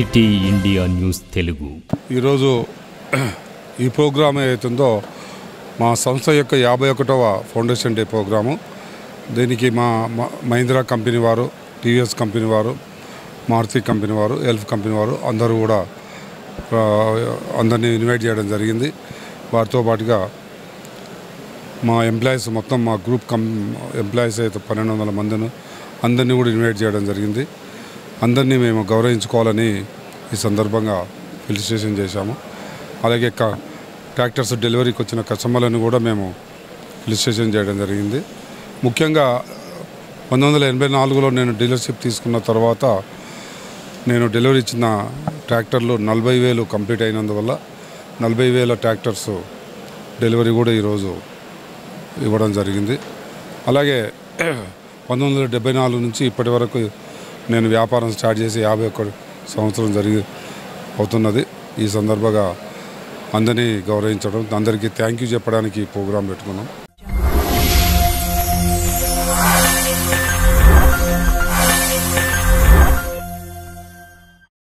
City India news Telugu ఈరోజు ఈ programme ఏదైతుందో మా సంస్థ యొక్క 51వ ఫౌండేషన్ డే ప్రోగ్రాము. దీనికి మా మహీంద్రా కంపెనీ వారు, టీవీఎస్ కంపెనీ వారు, మారుతి కంపెనీ వారు, ఎల్ఫ్ కంపెనీ వారు అందరూ కూడా అందరినీ ఇన్వైట్ చేయడం జరిగింది. వారితో పాటుగా మా ఎంప్లాయీస్ మొత్తం మా గ్రూప్ ఎంప్లాయీస్ అయితే 1200 మందిని అందరినీ కూడా ఇన్వైట్ చేయడం జరిగింది. అందరినీ మేము గౌరవించుకోవాలని ఈ సందర్భంగా ఫెలిసిటేషన్ చేశాము. అలాగే ట్రాక్టర్స్ డెలివరీకి వచ్చిన కస్టమర్లను కూడా మేము ఫెలిసిటేషన్ చేయడం జరిగింది. ముఖ్యంగా 1984లో నేను డీలర్షిప్ తీసుకున్న తర్వాత నేను డెలివరీ ఇచ్చిన ట్రాక్టర్లు 40,000 కంప్లీట్ అయినందువల్ల 40,000 ట్రాక్టర్స్ డెలివరీ కూడా ఈరోజు ఇవ్వడం జరిగింది. అలాగే 1974 నుంచి ఇప్పటి వరకు నేను వ్యాపారం స్టార్ట్ చేసి 51 సంవత్సరం అవుతున్నది. ఈ సందర్భంగా అందరినీ గౌరవించడం, అందరికీ థ్యాంక్ యూ చెప్పడానికి ఈ ప్రోగ్రాం పెట్టుకున్నాం.